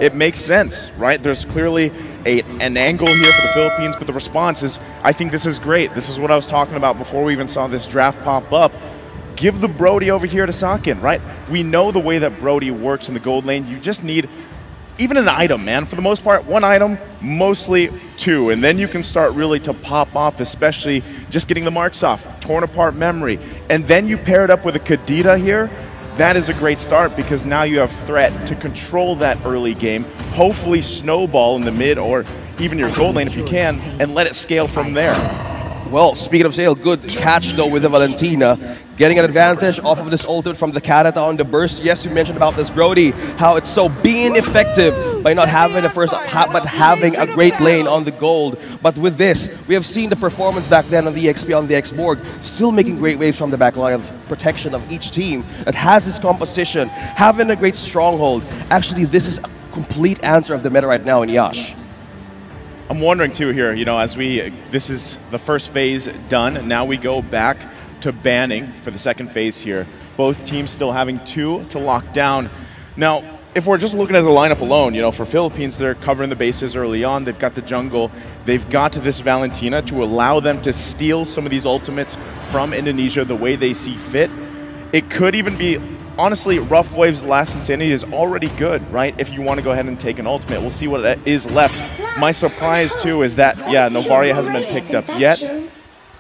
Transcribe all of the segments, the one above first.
it makes sense, right? There's clearly an angle here for the Philippines, but the response is, I think this is great. This is what I was talking about before we even saw this draft pop up. Give the Brody over here to Sakin, right? We know the way that Brody works in the gold lane. You just need even an item, man. For the most part, one item, mostly two, and then you can start really to pop off, especially just getting the marks off, torn apart memory, and then you pair it up with a Kadita here. That is a great start because now you have threat to control that early game, hopefully snowball in the mid or even your gold lane if you can, and let it scale from there. Well, speaking of Sale, good catch though with the Valentina. Getting an advantage off of this ultimate from the Karata on the burst. Yes, you mentioned about this, Brody, how it's so being effective by not having the first, but having a great lane on the gold. But with this, we have seen the performance back then on the XP, on the X-Borg, still making great waves from the back line of protection of each team that has its composition, having a great stronghold. Actually, this is a complete answer of the meta right now in Yash. I'm wondering too here, you know, this is the first phase done, now we go back to banning for the second phase here. Both teams still having 2 to lock down. Now, if we're just looking at the lineup alone, you know, for Philippines, they're covering the bases early on. They've got the jungle. They've got this Valentina to allow them to steal some of these ultimates from Indonesia the way they see fit. It could even be, honestly, Rough Wave's Last Insanity is already good, right? If you want to go ahead and take an ultimate. We'll see what is left. My surprise, too, is that, yeah, Novaria hasn't been picked up yet.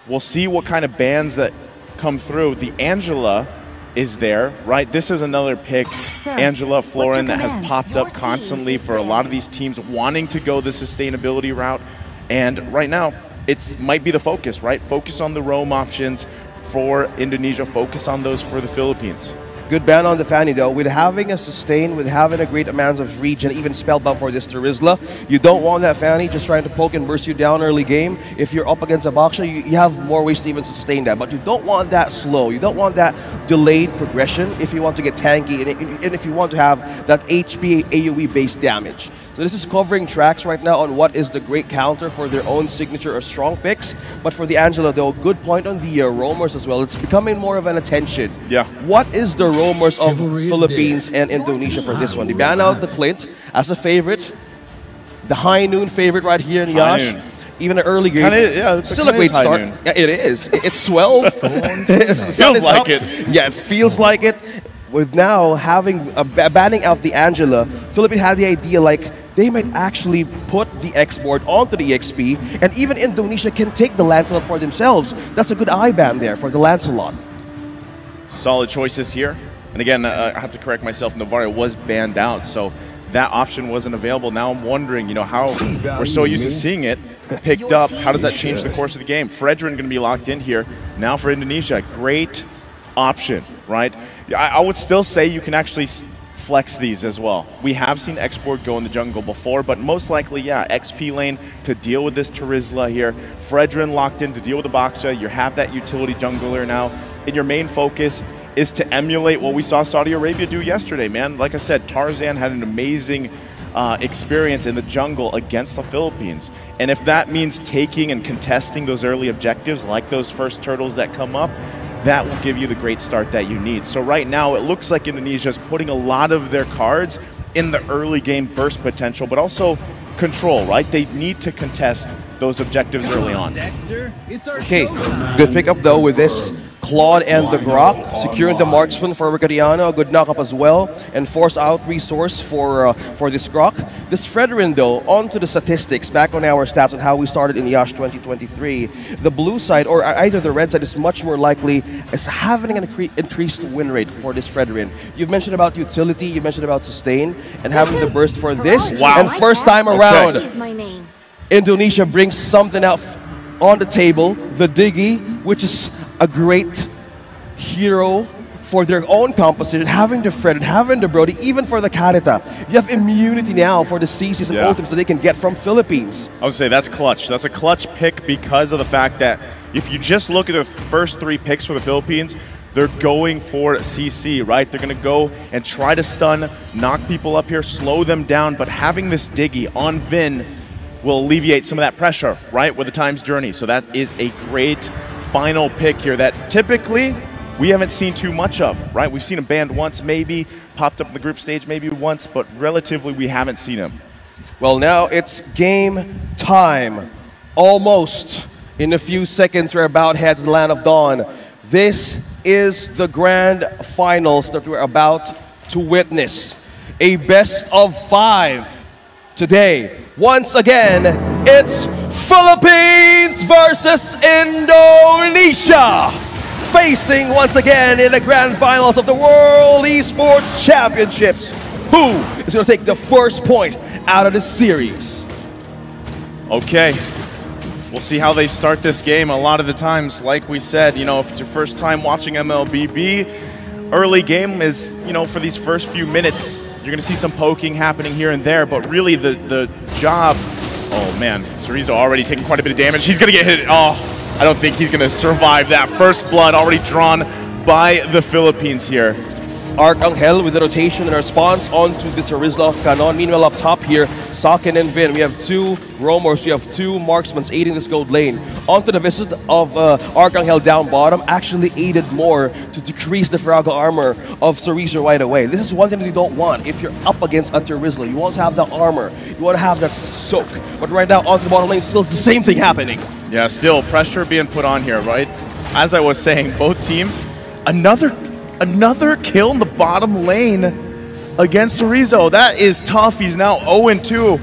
We'll see what kind of bans that come through. The Angela is there, right? This is another pick, Angela Florin, that has popped up constantly for a lot of these teams wanting to go the sustainability route. And right now, it might be the focus, right? Focus on the roam options for Indonesia, focus on those for the Philippines. Good ban on the Fanny though. With having a sustain, with having a great amount of reach, and even spellbound for this Terizla, you don't want that Fanny just trying to poke and burst you down early game. If you're up against a Baksha, you have more ways to even sustain that. But you don't want that slow. You don't want that delayed progression if you want to get tanky and if you want to have that HP AoE based damage. So this is covering tracks right now on what is the great counter for their own signature or strong picks. But for the Angela though, good point on the roamers as well. It's becoming more of an attention. Yeah. What is the roamers of Philippines and Indonesia for this one? They ban out the Clint as a favorite. The High Noon favorite right here in Yash. Even an early game. Yeah, still a great start. Yeah, it is. It's 12. It feels like it. Yeah, it feels like it. With now having banning out the Angela, Philippines had the idea like they might actually put the X-Board onto the XP, and even Indonesia can take the Lancelot for themselves. That's a good I-ban there for the Lancelot. Solid choices here. And again, I have to correct myself, Novaria was banned out, so that option wasn't available. Now I'm wondering, you know, how we're so used to seeing it picked up, how does that change the course of the game? Fredrin going to be locked in here. Now for Indonesia, great option, right? I would still say you can actually flex these as well. We have seen Export go in the jungle before, but most likely, yeah, XP lane to deal with this Terizla here. Fredrin locked in to deal with the Baksha. You have that utility jungler now. And your main focus is to emulate what we saw Saudi Arabia do yesterday, man. Like I said, Tarzan had an amazing experience in the jungle against the Philippines. And if that means taking and contesting those early objectives, like those first turtles that come up, that will give you the great start that you need. So right now, it looks like Indonesia is putting a lot of their cards in the early game burst potential, but also control, right? They need to contest those objectives early on. Okay, good pickup though with this Claude and the Grok, securing the marksman for Ricadiano, a good knockup as well, and force out resource for this Grok. This Fredrin though, onto the statistics, back on our stats on how we started in Yash 2023, the blue side, or either the red side, is much more likely as having an increased win rate for this Fredrin. You've mentioned about utility, you mentioned about sustain, and having the burst for this, and first time around, Indonesia brings something out on the table, the Diggy, which is a great hero for their own composition, having the Fred, having the Brody, even for the Karita. You have immunity now for the CCs and ultimates that they can get from Philippines. I would say that's clutch. That's a clutch pick because of the fact that if you just look at the first 3 picks for the Philippines, they're going for CC, right? They're going to go and try to stun, knock people up here, slow them down, but having this Diggy on Vin will alleviate some of that pressure, right, with the Time's Journey. So that is a great final pick here that typically we haven't seen too much of, right? We've seen him banned once, maybe, popped up in the group stage maybe once, but relatively we haven't seen him. Well, now it's game time. Almost in a few seconds, we're about to head to the Land of Dawn. This is the grand finals that we're about to witness. A best of 5 today. Once again, it's Philippines versus Indonesia. Facing once again in the grand finals of the World Esports Championships. Who is going to take the first point out of this series? Okay, we'll see how they start this game. A lot of the times, like we said, you know, if it's your first time watching MLBB, early game is, you know, for these first few minutes, you're going to see some poking happening here and there, but really the job, oh man, Chorizo already taking quite a bit of damage. He's going to get hit. Oh, I don't think he's going to survive that. First blood already drawn by the Philippines here. Arcangel with the rotation and response onto the Terizla Canon. Meanwhile, up top here, Sakin and Vin. We have 2 roamers, we have 2 marksmen aiding this gold lane. Onto the visit of Arcangel down bottom, actually aided more to decrease the fragile armor of Chorizo right away. This is one thing that you don't want if you're up against a Terizla. You want to have the armor, you want to have that soak. But right now, onto the bottom lane, still the same thing happening. Yeah, still pressure being put on here, right? As I was saying, both teams, another kill in the bottom lane against Chorizo. That is tough. He's now 0-2.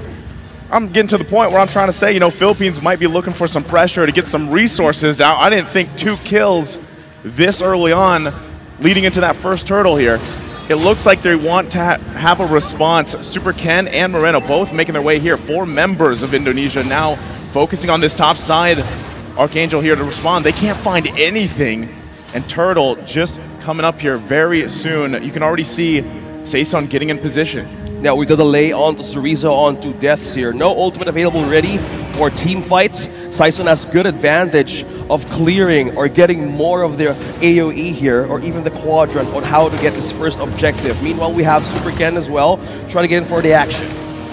I'm getting to the point where I'm trying to say, you know, Philippines might be looking for some pressure to get some resources out. I didn't think 2 kills this early on leading into that first turtle here. It looks like they want to have a response. Super Ken and Moreno both making their way here. 4 members of Indonesia now focusing on this top side. Archangel here to respond. They can't find anything. And Turtle just coming up here very soon. You can already see Saison getting in position. Now with the delay onto Chorizo onto deaths here. No ultimate available ready for team fights. Saison has good advantage of clearing or getting more of their AoE here, or even the quadrant on how to get this first objective. Meanwhile, we have Super Ken as well, trying to get in for the action.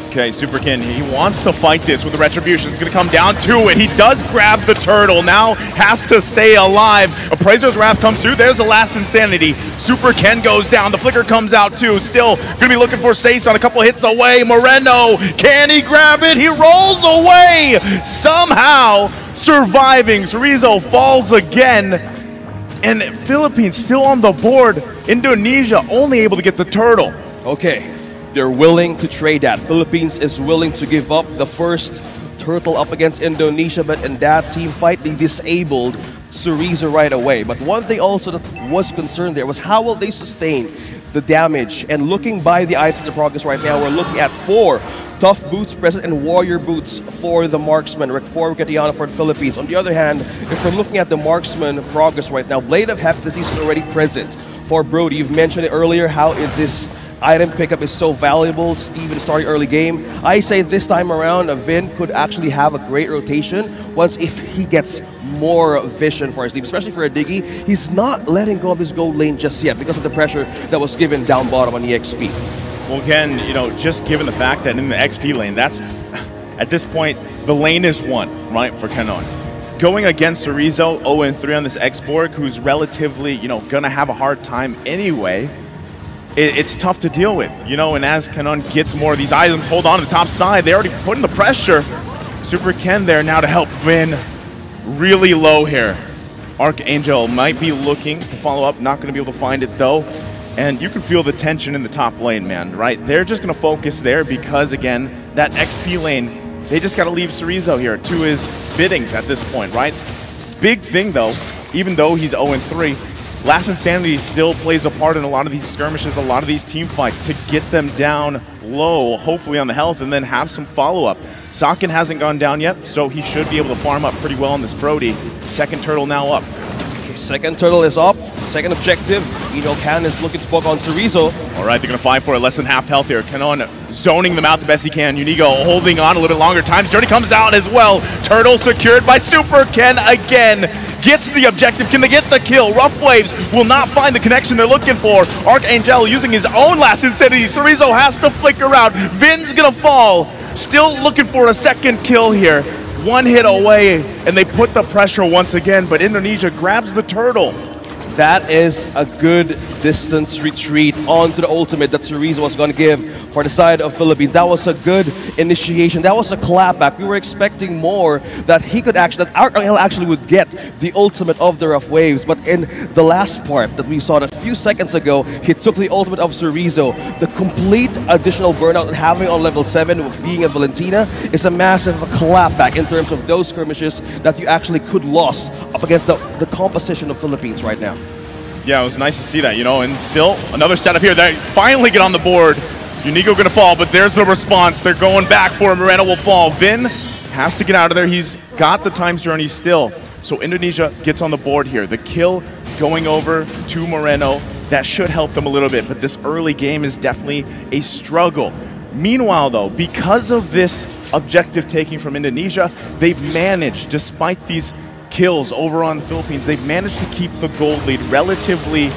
Okay, Super Ken, he wants to fight this with the Retribution. It's going to come down to it. He does grab the turtle, now has to stay alive. Appraiser's Wrath comes through. There's the last Insanity. Super Ken goes down. The Flicker comes out too. Still going to be looking for Saison. A couple hits away. Moreno, can he grab it? He rolls away. Somehow surviving. Chorizo falls again. And Philippines still on the board. Indonesia only able to get the turtle. Okay. They're willing to trade that. Philippines is willing to give up the first turtle up against Indonesia, but in that team fight, they disabled Chorizo right away. But one thing also that was concerned there was how will they sustain the damage? And looking by the items of progress right now, we're looking at 4 tough boots present and warrior boots for the marksman, for Gatiana for the Philippines. On the other hand, if we're looking at the marksman progress right now, Blade of Hephaestus is already present for Brody. You've mentioned it earlier how this item pickup is so valuable, even starting early game. I say this time around, Vin could actually have a great rotation once if he gets more vision for his team, especially for a Diggy. He's not letting go of his gold lane just yet because of the pressure that was given down bottom on EXP. Well, again, you know, just given the fact that in the XP lane, that's, at this point, the lane is won, right, for Canon. Going against Chorizo, 0-3 on this X-Borg, who's relatively, you know, gonna have a hard time anyway, it's tough to deal with, you know, and as Canon gets more of these items, hold on to the top side, they already put in the pressure. Super Ken there now to help Vin. Really low here. Archangel might be looking to follow up, not going to be able to find it though. And you can feel the tension in the top lane, man, right? They're just going to focus there because, again, that XP lane, they just got to leave Chorizo here to his biddings at this point, right? Big thing though, even though he's 0-3, Last Insanity still plays a part in a lot of these skirmishes, a lot of these team fights to get them down low, hopefully on the health, and then have some follow-up. Sakin hasn't gone down yet, so he should be able to farm up pretty well on this Brody. Second turtle now up. Okay, second turtle is up. Second objective. Can is looking to poke on Chorizo. All right, they're going to fight for it. Less than half health here. Canon zoning them out the best he can. Unigo holding on a little bit longer. Time's Journey comes out as well. Turtle secured by Super Ken again. Gets the objective. Can they get the kill? Rough Waves will not find the connection they're looking for. Archangel using his own last Insanity. Chorizo has to flicker out. Vin's going to fall. Still looking for a second kill here. One hit away, and they put the pressure once again, but Indonesia grabs the turtle. that is a good distance retreat onto the ultimate that Cerezo was going to give for the side of Philippines. That was a good initiation. That was a clapback. We were expecting more, that he could actually, that Arcangel actually would get the ultimate of the rough waves. But in the last part that we saw a few seconds ago, he took the ultimate of Cerezo. The complete additional burnout and having on level 7 with being a Valentina is a massive clapback in terms of those skirmishes that you actually could lose up against the composition of Philippines right now. Yeah, it was nice to see that, you know, and still another setup here. They finally get on the board. Unigo gonna fall, but there's the response. They're going back for him. Moreno will fall. Vin has to get out of there. He's got the times journey still. So Indonesia gets on the board here. The kill going over to Moreno, that should help them a little bit, but this early game is definitely a struggle. Meanwhile though, because of this objective taking from Indonesia, they've managed, despite these kills over on the Philippines, they've managed to keep the gold lead relatively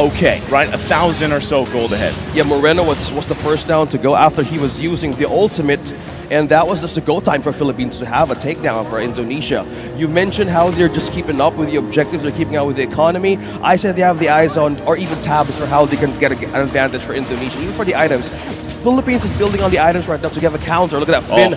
okay, right? 1,000 or so gold ahead. Yeah, Moreno was the first down to go after he was using the ultimate, and that was just the go time for Philippines to have a takedown for Indonesia. You mentioned how they're just keeping up with the objectives, they're keeping up with the economy. I said they have the eyes on, or even tabs for how they can get an advantage for Indonesia, even for the items. Philippines is building on the items right now to give a counter. Look at that, Finn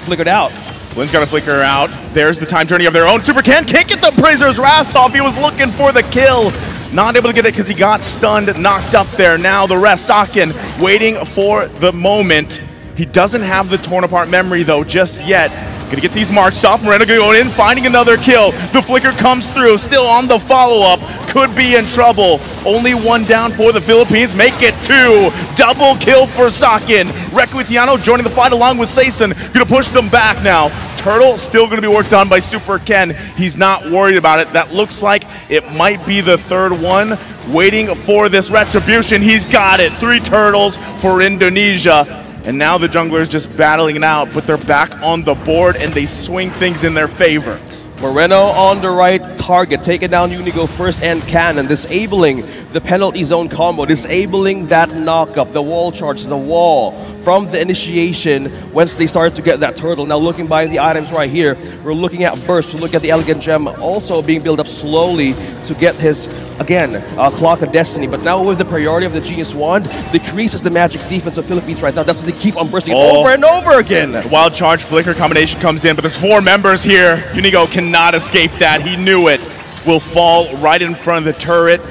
flickered out. Flynn's got to flicker out. There's the time journey of their own. Super can't get the Prisoner's Wrath off. He was looking for the kill. Not able to get it because he got stunned, knocked up there. Now the rest, Sakin, waiting for the moment. He doesn't have the torn apart memory though just yet. Gonna get these marks off. Moreno gonna go in, finding another kill. The flicker comes through, still on the follow-up. Could be in trouble. Only one down for the Philippines. Make it 2. Double kill for Sakin. Requitiano joining the fight along with Saison. Gonna push them back now. Turtle still going to be worked on by Super Ken. He's not worried about it. That looks like it might be the third one. Waiting for this retribution. He's got it. 3 turtles for Indonesia. And now the junglers just battling it out, but they're back on the board and they swing things in their favor. Moreno on the right target, taking down Unigo first and Cannon, disabling the penalty zone combo, disabling that knockup, the wall charge, the wall from the initiation once they start to get that turtle. Now looking by the items right here, we're looking at Burst, we look at the Elegant Gem also being built up slowly to get his, again, Clock of Destiny. But now with the priority of the Genius Wand, decreases the magic defense of Philippines right now. That's what they keep on bursting over and over again. The Wild Charge Flicker combination comes in, but there's 4 members here. Unigo cannot escape that. He knew it. Will fall right in front of the turret.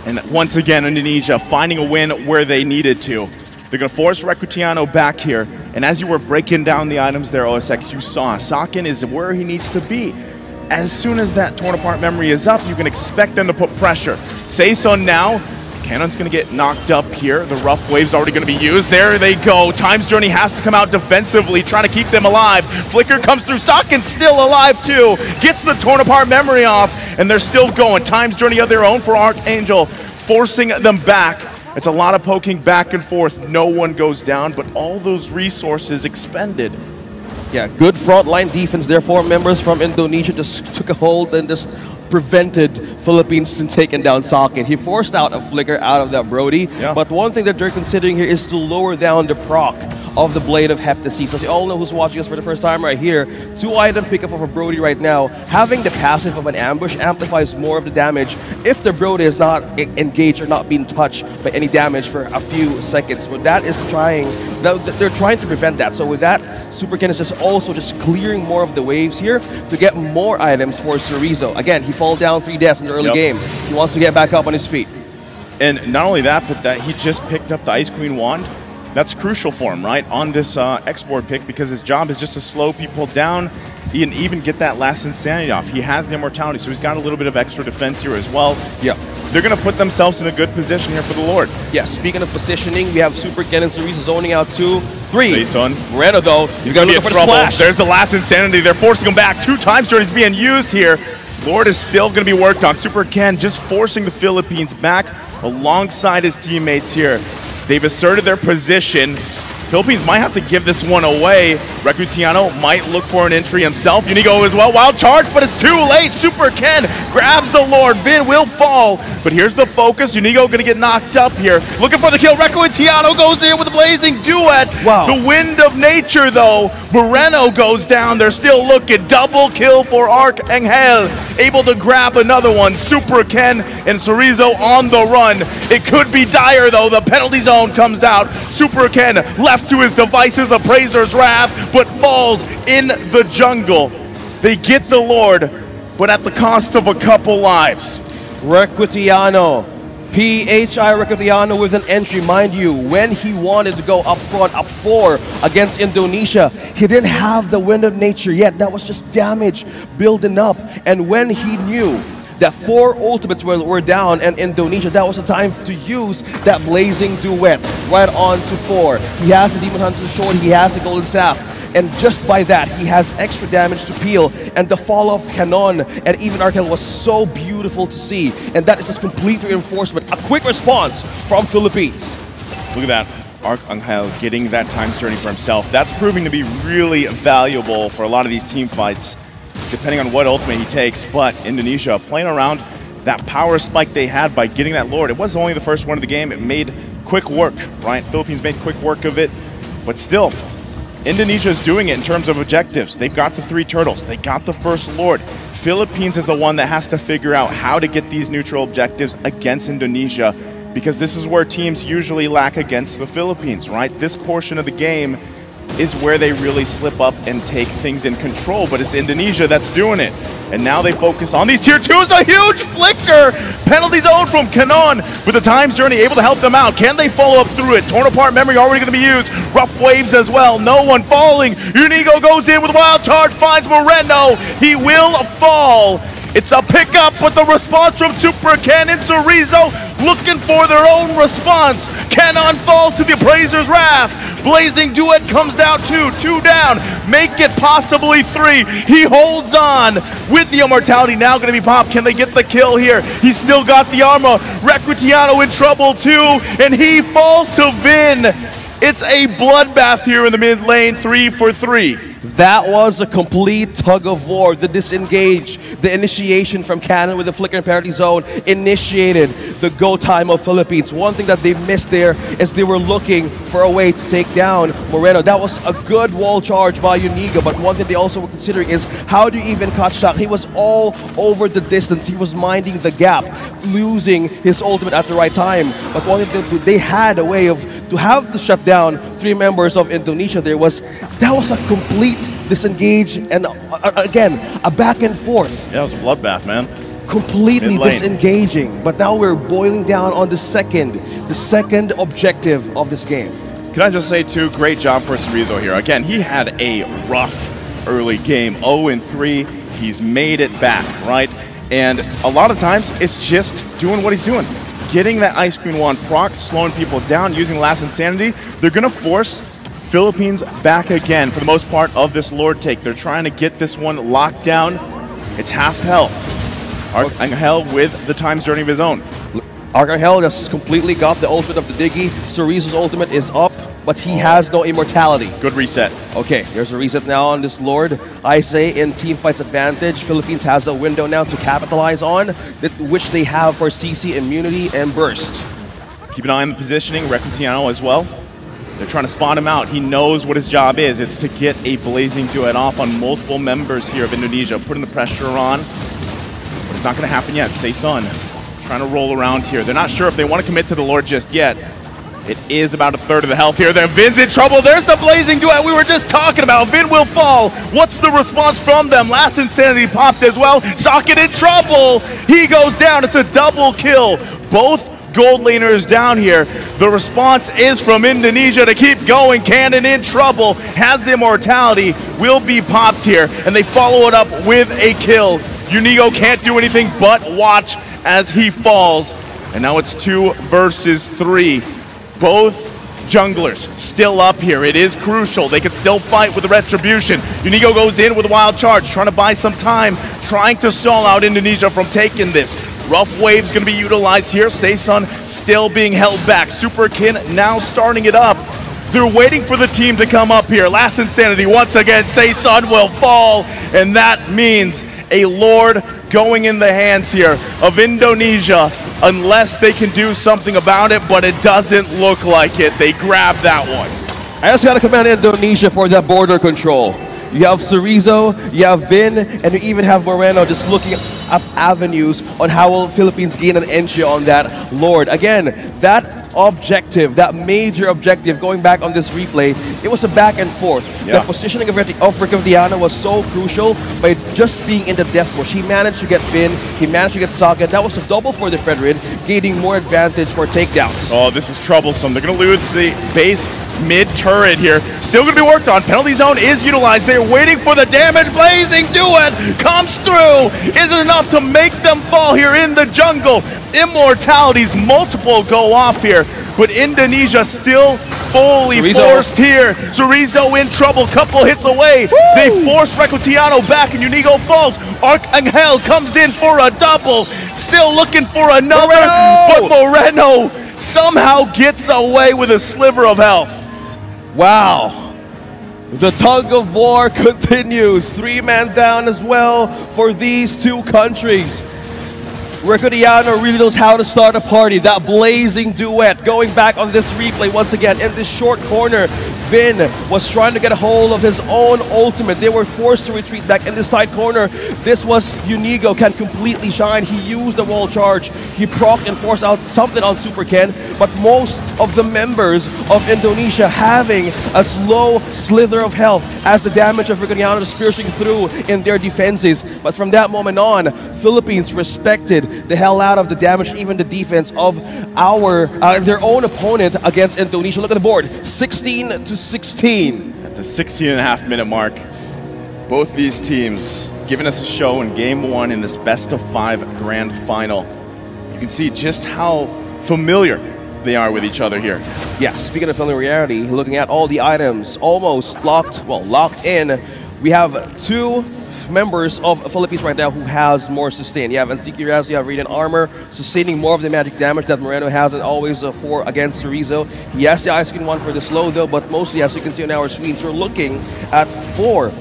And once again, Indonesia finding a win where they needed to. They're going to force Requitiano back here. And as you were breaking down the items there, OSX, you saw Sakin is where he needs to be. As soon as that torn apart memory is up, you can expect them to put pressure. Saison now. Cannon's going to get knocked up here. The rough wave's already going to be used. There they go. Time's Journey has to come out defensively, trying to keep them alive. Flicker comes through. Sakin's still alive too. Gets the torn apart memory off, and they're still going. Time's Journey of their own for Archangel, forcing them back. It's a lot of poking back and forth. No one goes down, but all those resources expended. Yeah, good frontline defense. Therefore, members from Indonesia just took a hold and just prevented Philippines from taking down Sakin. He forced out a flicker out of that Brody, but one thing that they're considering here is to lower down the proc of the Blade of Heptasis. As you all know who's watching us for the first time right here, 2-item pickup of a Brody right now. Having the passive of an ambush amplifies more of the damage if the Brody is not engaged or not being touched by any damage for a few seconds. But that is they're trying to prevent that. So with that, Super Ken is just clearing more of the waves here to get more items for Cerezo. Again, he fell down 3 deaths in the early game. He wants to get back up on his feet. And not only that, but that he just picked up the Ice Queen Wand. That's crucial for him, right, on this export pick, because his job is just to slow people down and even get that last Insanity off. He has the Immortality, so he's got a little bit of extra defense here as well. Yeah. They're going to put themselves in a good position here for the Lord. Yeah, speaking of positioning, we have Super Ken and Cerezo zoning out 2, 3. Saison. Moreno, though, he's going to look for the splash. There's the last Insanity. They're forcing him back. 2 times Journey's being used here. Lord is still going to be worked on. Super Ken just forcing the Philippines back alongside his teammates here. They've asserted their position. Philippines might have to give this one away. Recutiano might look for an entry himself. Unigo as well. Wild charge, but it's too late. Super Ken grabs the Lord. Vin will fall, but here's the focus. Unigo going to get knocked up here. Looking for the kill. Recutiano goes in with a blazing duet. Wow. The wind of nature, though. Moreno goes down. They're still looking. Double kill for Arcangel. Able to grab another one. Super Ken and Chorizo on the run. It could be dire, though. The penalty zone comes out. Super Ken left to his devices, Appraiser's Wrath, but falls in the jungle. They get the Lord, but at the cost of a couple lives. Recutiano, PHI Recutiano with an entry. Mind you, when he wanted to go up front, up 4 against Indonesia, he didn't have the wind of nature yet. That was just damage building up. And when he knew that 4 ultimates were down and Indonesia, that was the time to use that blazing duet right on to 4. He has the Demon Hunter Sword, he has the Golden Staff, and just by that, he has extra damage to peel, and the fall of Canon and even Arkel was so beautiful to see, and that is just complete reinforcement, a quick response from Philippines. Look at that. Arcangel getting that times journey for himself. That's proving to be really valuable for a lot of these team fights, depending on what ultimate he takes. But Indonesia playing around that power spike they had by getting that Lord. It was only the first one of the game. It made quick work, right? Philippines made quick work of it. But still, Indonesia is doing it in terms of objectives. They've got the 3 turtles. They got the first Lord. Philippines is the one that has to figure out how to get these neutral objectives against Indonesia, because this is where teams usually lack against the Philippines, right? This portion of the game is where they really slip up and take things in control, but it's Indonesia that's doing it. And now they focus on these tier 2s, a huge flicker! Penalty zone from Canon with the times journey able to help them out. Can they follow up through it? Torn apart memory already going to be used. Rough waves as well, no one falling. Unigo goes in with wild charge, finds Moreno. He will fall. It's a pickup, but the response from Super Ken and Chorizo looking for their own response. Canon falls to the Appraiser's Wrath. Blazing Duet comes down 2 down. Make it possibly 3. He holds on with the immortality. Now going to be popped. Can they get the kill here? He's still got the armor. Recutiano in trouble too, and he falls to Vin. It's a bloodbath here in the mid lane, 3 for 3. That was a complete tug of war. The disengage, the initiation from Cannon with the flicker and parity zone initiated the go time of Philippines. One thing that they missed there is they were looking for a way to take down Moreno. That was a good wall charge by Unigo, but one thing they also were considering is how do you even catch Shock? He was all over the distance. He was minding the gap, losing his ultimate at the right time. But one thing they had a way of to have to shut down 3 members of Indonesia. That was a complete disengage and again a back and forth. Yeah, it was a bloodbath, man. Completely disengaging. But now we're boiling down on the second objective of this game. Can I just say too, great job for Chorizo here. Again, he had a rough early game, 0-3. He's made it back, right? And a lot of times it's just doing what he's doing. Getting that Ice Queen Wand proc, slowing people down, using Last Insanity. They're going to force Philippines back again for the most part of this Lord take. They're trying to get this one locked down. It's half health. Arcangel with the times journey of his own. Arcangel just completely got the ultimate of the Diggy. Chorizo's ultimate is up, but he has no immortality. Good reset. Okay, there's a reset now on this Lord. I say in team fights advantage, Philippines has a window now to capitalize on, which they have for CC immunity and burst. Keep an eye on the positioning, Recutiano as well. They're trying to spot him out. He knows what his job is. It's to get a blazing duet off on multiple members here of Indonesia, putting the pressure on. But it's not going to happen yet. Saison trying to roll around here. They're not sure if they want to commit to the Lord just yet. It is about 1/3 of the health here. Then Vin's in trouble. There's the blazing duet we were just talking about. Vin will fall. What's the response from them? Last Insanity popped as well. Socket in trouble. He goes down. It's a double kill. Both gold laners down here. The response is from Indonesia to keep going. Cannon in trouble. Has the immortality. Will be popped here. And they follow it up with a kill. Unigo can't do anything but watch as he falls. And now it's 2 versus 3. Both junglers still up here. It is crucial. They can still fight with the retribution. Unigo goes in with a wild charge, trying to buy some time, trying to stall out Indonesia from taking this. Rough wave's going to be utilized here. Saison still being held back. Super Kin now starting it up. They're waiting for the team to come up here. Last Insanity, once again, Sun will fall, and that means a Lord going in the hands here of Indonesia, unless they can do something about it, but it doesn't look like it. They grab that one. I just got to commend Indonesia for that border control. You have Chorizo, you have Vin, and you even have Moreno just looking up avenues on how will Philippines gain an entry on that Lord. Again, that objective, that major objective, going back on this replay, it was a back and forth. Yeah. The positioning of Riccardiano was so crucial by just being in the death bush. He managed to get Vin, he managed to get Saga. That was a double for the Federin, gaining more advantage for takedowns. Oh, this is troublesome. They're going to lose the base mid-turret here. Still going to be worked on. Penalty zone is utilized. They're waiting for the damage. Blazing Duet comes through. Is it enough to make them fall here in the jungle? Immortalities, multiple go off here, but Indonesia still fully forced here. Chorizo in trouble, couple hits away. Woo! They force Riccardiano back and Unigo falls. Arcangel comes in for a double, still looking for another, but Moreno somehow gets away with a sliver of health. Wow. The tug of war continues. 3-man down as well for these two countries. Riccardiano really knows how to start a party. That blazing duet going back on this replay once again in this short corner. Vin was trying to get a hold of his own ultimate. They were forced to retreat back in this side corner. This was Unigo can completely shine. He used the wall charge. He proc and forced out something on Super Ken, but most of the members of Indonesia having a slow slither of health as the damage of Riccardiano is piercing through in their defenses. But from that moment on, Philippines respected the hell out of the damage, even the defense of their own opponent against Indonesia. Look at the board, 16-16. At the 16.5-minute mark, both these teams giving us a show in Game 1 in this best-of-5 grand final. You can see just how familiar they are with each other here. Yeah, speaking of familiarity, looking at all the items almost locked in, we have two members of Philippines right now who has more sustain. You have Antiquiraz, you have Radiant Armor, sustaining more of the magic damage that Moreno has and always for against Chorizo. He has the Ice Skin one for the slow though, but mostly as you can see on our screens, we're looking at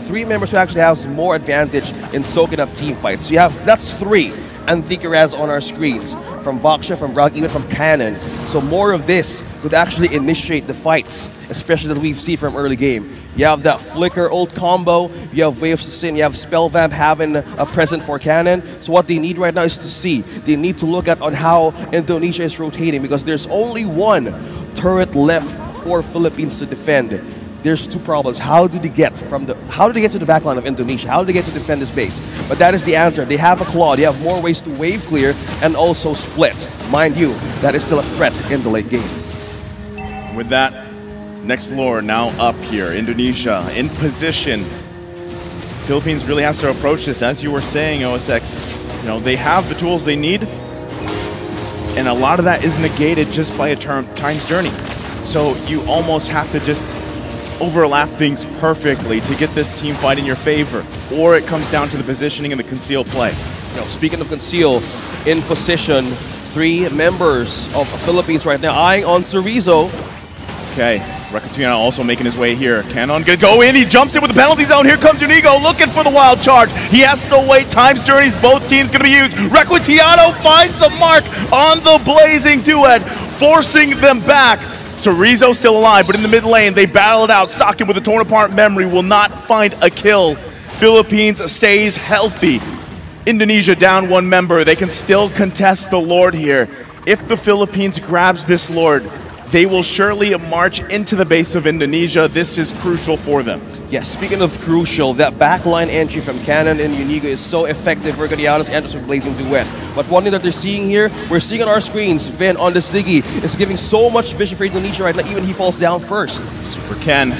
three members who actually has more advantage in soaking up team fights. So you have, that's 3 Antiquiraz on our screens. From Voxia, from Brag, even from Cannon. So more of this could actually initiate the fights, especially that we've seen from early game. You have that Flicker ult combo, you have Wave Sustain, you have Spell Vamp having a present for Cannon. So what they need right now is to see. They need to look at on how Indonesia is rotating because there's only one turret left for Philippines to defend. There's two problems. How do they get to the backline of Indonesia? How do they get to defend this base? But that is the answer. They have a claw. They have more ways to wave clear and also split. Mind you, that is still a threat in the late game. With that, next lore now up here. Indonesia in position. Philippines really has to approach this. As you were saying, OSX, they have the tools they need. And a lot of that is negated just by a time's journey. So you almost have to just overlap things perfectly to get this team fight in your favor, or it comes down to the positioning and the conceal play. Speaking of conceal, in position, 3 members of Philippines right now eyeing on Chorizo. Okay, Riccardiano also making his way here. Cannon gonna go in, he jumps in with the penalty zone. Here comes Unigo looking for the wild charge. He has to wait, time's journeys, both teams gonna be used. Riccardiano finds the mark on the blazing duet, forcing them back. Chorizo still alive, but in the mid lane, they battle it out. Sakin with a torn apart memory will not find a kill. Philippines stays healthy. Indonesia down 1 member. They can still contest the Lord here. If the Philippines grabs this Lord, they will surely march into the base of Indonesia. This is crucial for them. Yes, speaking of crucial, that backline entry from Cannon and Unigo is so effective. Riccardiano's enters with Blazing Duet. But one thing that they're seeing here, we're seeing on our screens, Vin on this Diggy is giving so much vision for Indonesia right now, even he falls down first. Super Ken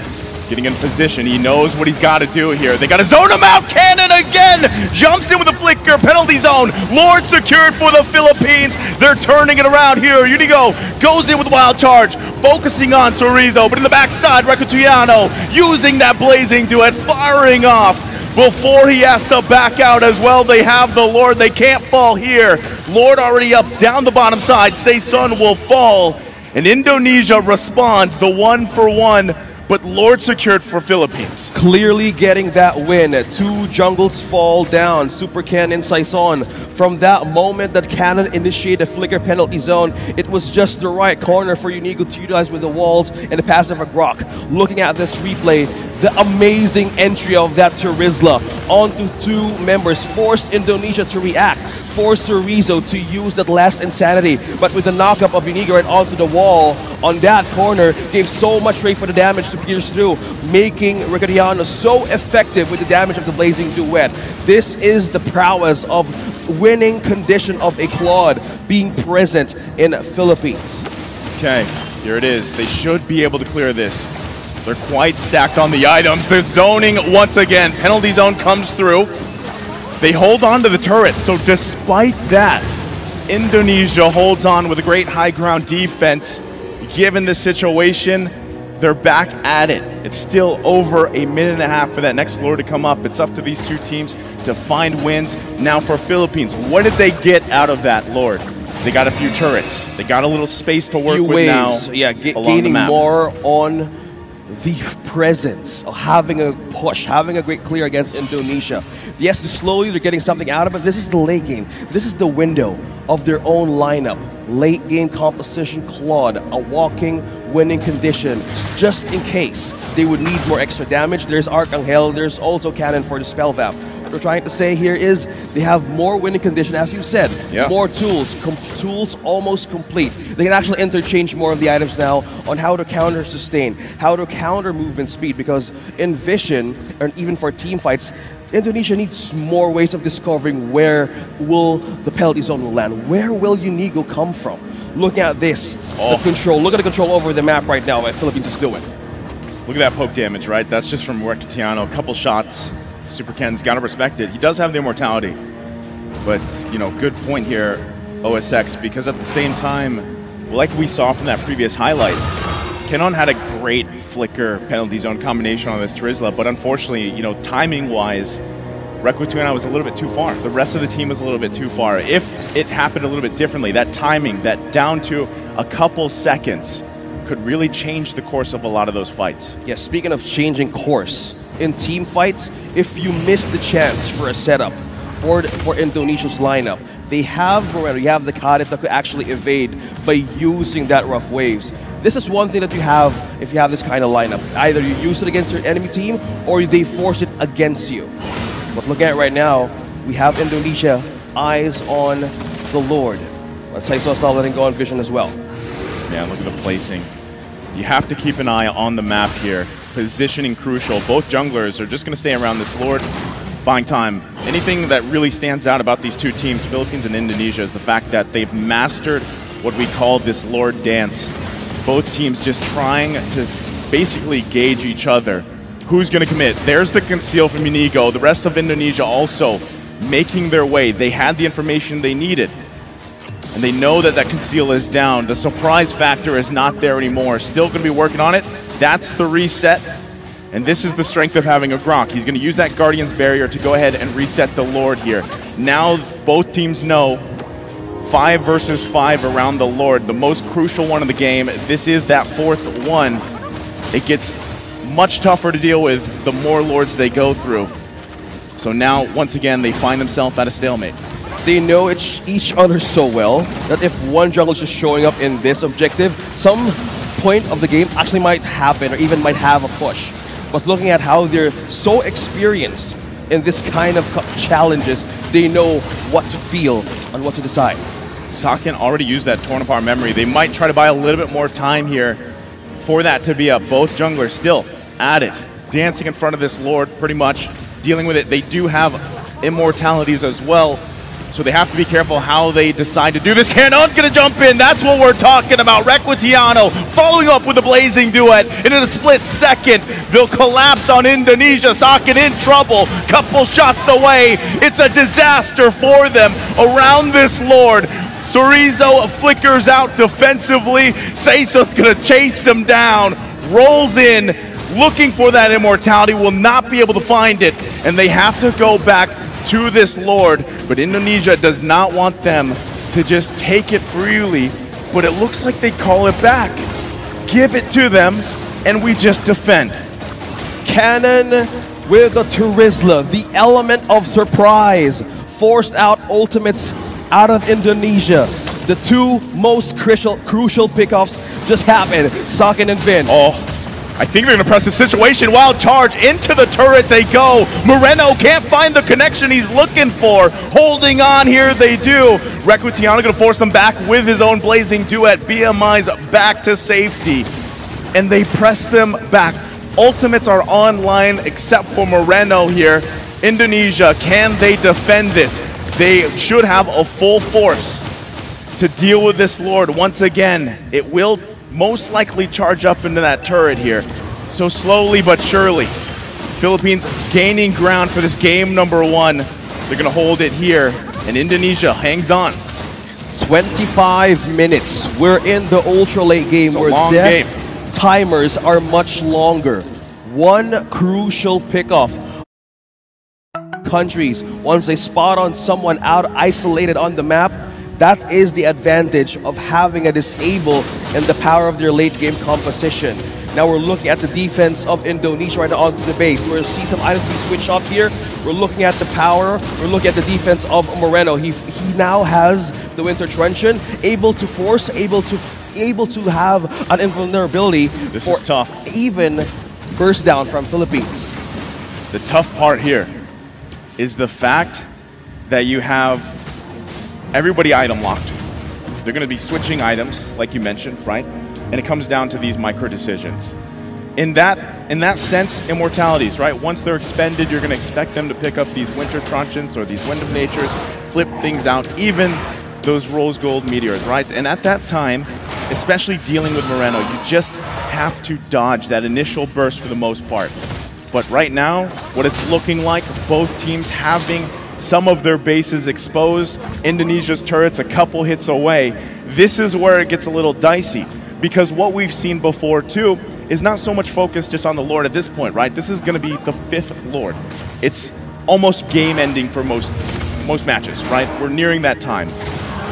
getting in position. He knows what he's got to do here. They got to zone him out. Cannon again jumps in with a flicker. Penalty zone. Lord secured for the Philippines. They're turning it around here. Unigo goes in with wild charge, focusing on Chorizo, but in the backside, Riccardiano using that blazing duet, firing off before he has to back out as well. They have the Lord. They can't fall here. Lord already up down the bottom side. Sun will fall. And Indonesia responds, the 1-for-1, but Lord secured for Philippines. Clearly getting that win. 2 jungles fall down. Super Ken and Saison. From that moment that Cannon initiated a flicker penalty zone, it was just the right corner for Unigo to utilize with the walls and the passive of Grok. Looking at this replay, the amazing entry of that Terizla onto 2 members forced Indonesia to react, forced Rizzo to use that last insanity, but with the knockup of Unigo right onto the wall on that corner, gave so much rate for the damage to pierce through, making Regadiano so effective with the damage of the Blazing Duet. This is the prowess of winning condition of a Claude being present in Philippines. Okay, here it is. They should be able to clear this. They're quite stacked on the items. They're zoning once again. Penalty zone comes through. They hold on to the turrets, so despite that, Indonesia holds on with a great high ground defense. Given the situation, they're back at it. It's still over a minute and a half for that next lure to come up. It's up to these 2 teams to find wins. Now for Philippines, what did they get out of that Lord? They got a few turrets. They got a little space to work with now. Yeah, gaining more on the presence of having a push, having a great clear against Indonesia. Yes, slowly they're getting something out of it. This is the late game. This is the window of their own lineup. Late game composition, Claude, a walking winning condition, just in case they would need more extra damage. There's Arcangel, there's also Cannon for the Spell Vap. What we're trying to say here is they have more winning condition, as you said, more tools, tools almost complete. They can actually interchange more of the items now on how to counter sustain, how to counter movement speed, because in Vision, and even for team fights, Indonesia needs more ways of discovering where will the penalty zone will land. Where will Unigo come from? Look at this, the control. Look at the control over the map right now that Philippines is doing. Look at that poke damage, right? That's just from Rectiano. A couple shots. Super Ken's got to respect it. He does have the immortality. But, you know, good point here, OSX, because at the same time, like we saw from that previous highlight, Kenon had a great flicker penalty zone combination on this Terizla, but unfortunately, you know, timing-wise, Requituano was a little bit too far. The rest of the team was a little bit too far. If it happened a little bit differently, that timing, that down to a couple seconds, could really change the course of a lot of those fights. Yeah, speaking of changing course, in team fights, if you miss the chance for a setup for Indonesia's lineup, they have Moreno, you have the Kadet that could actually evade by using that rough waves. This is one thing that you have if you have this kind of lineup. Either you use it against your enemy team or they force it against you. But looking at it right now, we have Indonesia eyes on the Lord. But Saiso's not letting go on Vision as well. Yeah, look at the placing. You have to keep an eye on the map here. Positioning crucial. Both junglers are just going to stay around this Lord, buying time. Anything that really stands out about these 2 teams, Philippines and Indonesia, is the fact that they've mastered what we call this Lord dance. Both teams just trying to basically gauge each other. Who's going to commit? There's the conceal from Unigo. The rest of Indonesia also making their way. They had the information they needed. And they know that that conceal is down. The surprise factor is not there anymore. Still going to be working on it. That's the reset. And this is the strength of having a Grok. He's going to use that Guardian's Barrier to go ahead and reset the Lord here. Now both teams know 5 versus 5 around the Lord. The most crucial one of the game. This is that 4th one. It gets much tougher to deal with the more Lords they go through. So now, once again, they find themselves at a stalemate. They know each other so well that if one jungle is just showing up in this objective, some point of the game actually might happen or even might have a push. But looking at how they're so experienced in this kind of challenges, they know what to feel and what to decide. Saken already used that Torn Apart memory. They might try to buy a little bit more time here for that to be up. Both junglers still at it, dancing in front of this Lord, pretty much dealing with it. They do have immortalities as well, so they have to be careful how they decide to do this. Canon's gonna jump in. That's what we're talking about. Requitiano following up with a Blazing Duet, and in a split second, they'll collapse on Indonesia. Saken in trouble, couple shots away. It's a disaster for them around this Lord. Sorizo flickers out defensively. Seiso's gonna chase him down, rolls in, looking for that immortality, will not be able to find it, and they have to go back to this Lord, but Indonesia does not want them to just take it freely but it looks like they call it back. Give it to them, and we just defend. Cannon with the Turisla, the element of surprise, forced out ultimates out of Indonesia. The two most crucial pickoffs just happened. Sakin and Vin. Oh, I think they're going to press the situation. Wild charge into the turret they go. Moreno can't find the connection he's looking for. Holding on here they do. Requitiano going to force them back with his own blazing duet. BMI's back to safety. And they press them back. Ultimates are online except for Moreno here. Indonesia, can they defend this? They should have a full force to deal with this Lord. Once again, it will most likely charge up into that turret here. So slowly but surely, Philippines gaining ground for this game number 1. They're gonna hold it here, and Indonesia hangs on. 25 minutes. We're in the ultra late game where death timers are much longer. One crucial pickoff. Countries, once they spot on someone out isolated on the map, that is the advantage of having a disable and the power of their late game composition. Now we're looking at the defense of Indonesia right now onto the base. We're going to see some items be switched up here. We're looking at the power. We're looking at the defense of Moreno. He now has the Winter Truncheon, able to force, able to have an invulnerability. This is tough. Even burst down from Philippines. The tough part here is the fact that you have everybody item locked. They're going to be switching items, like you mentioned, right? And it comes down to these micro decisions. In that sense, immortalities, right? Once they're expended, you're going to expect them to pick up these Winter Truncheons or these Wind of Natures, flip things out, even those Rose Gold Meteors, right? And at that time, especially dealing with Moreno, you just have to dodge that initial burst for the most part. But right now, what it's looking like, both teams having some of their bases exposed, Indonesia's turrets a couple hits away. This is where it gets a little dicey, because what we've seen before too is not so much focused just on the Lord at this point, right? This is going to be the 5th Lord. It's almost game ending for most matches, right? We're nearing that time.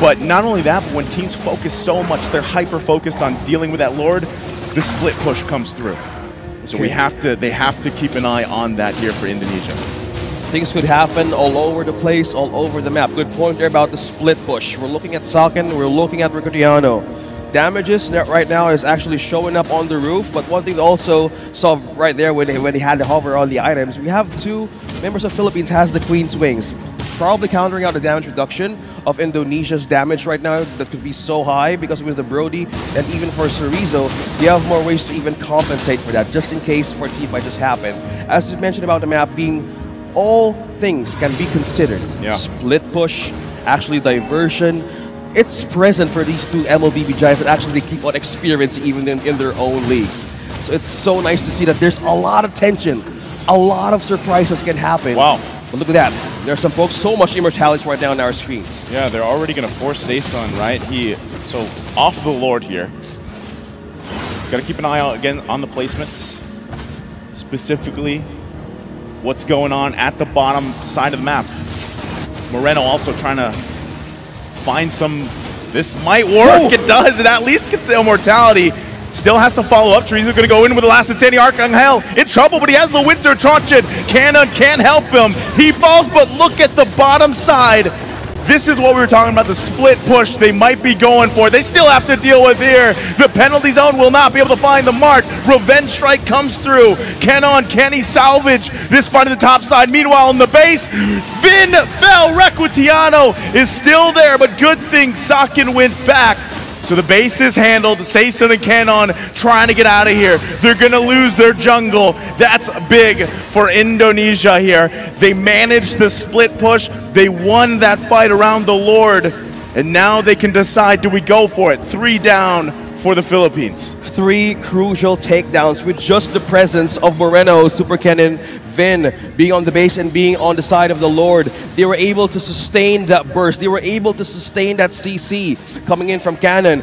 But not only that, but when teams focus so much, they're hyper focused on dealing with that Lord, the split push comes through. So they have to keep an eye on that here for Indonesia. Things could happen all over the place, all over the map. Good point there about the split push. We're looking at Sakin, we're looking at Requitiano. Damages right now is actually showing up on the roof, but one thing also saw right there when he had to hover on the items, we have 2 members of Philippines has the Queen's Wings. Probably countering out the damage reduction of Indonesia's damage right now that could be so high because with the Brody and even for Cerezo, they have more ways to even compensate for that, just in case for a team might just happen. As you mentioned about the map being all things can be considered. Yeah. Split push, actually diversion. It's present for these 2 MLBB giants that actually keep on experiencing even in their own leagues. So it's so nice to see that there's a lot of tension. A lot of surprises can happen. Wow. But look at that. There's some folks, so much immortality right now on our screens. Yeah, they're already going to force Saison, right? So off the Lord here. Got to keep an eye out again on the placements. Specifically, what's going on at the bottom side of the map. Moreno also trying to find some, this might work. It does, it at least gets the immortality. Still has to follow up. Trees are going to go in with the last Ateni Arcangel in trouble, but he has the Winter Truncheon. Cannon can't help him. He falls, but look at the bottom side. This is what we were talking about, the split push they might be going for. They still have to deal with here. The penalty zone will not be able to find the mark. Revenge strike comes through. Cannon, can he salvage this fight at the top side? Meanwhile, on the base, Vin fell. Requitiano is still there, but good thing Sakin went back. So the base is handled. Saison and Cannon trying to get out of here. They're going to lose their jungle. That's big for Indonesia here. They managed the split push. They won that fight around the Lord. And now they can decide, do we go for it? 3 down for the Philippines. 3 crucial takedowns with just the presence of Moreno, Super Cannon, Vin being on the base and being on the side of the Lord. They were able to sustain that burst. They were able to sustain that CC coming in from Cannon,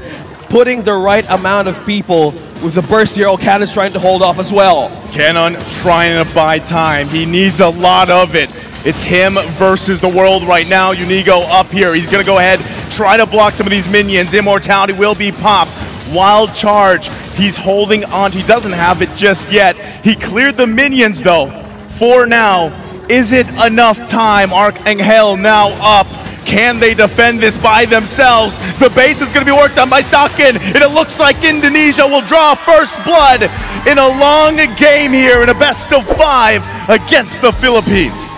putting the right amount of people with the burst here. Cannon's trying to hold off as well. Cannon trying to buy time. He needs a lot of it. It's him versus the world right now. Unigo up here. He's going to go ahead, try to block some of these minions. Immortality will be popped. Wild Charge, he's holding on. He doesn't have it just yet. He cleared the minions though, for now. Is it enough time? Archangel now up. Can they defend this by themselves? The base is going to be worked on by Sakin, and it looks like Indonesia will draw first blood in a long game here in a best of 5 against the Philippines.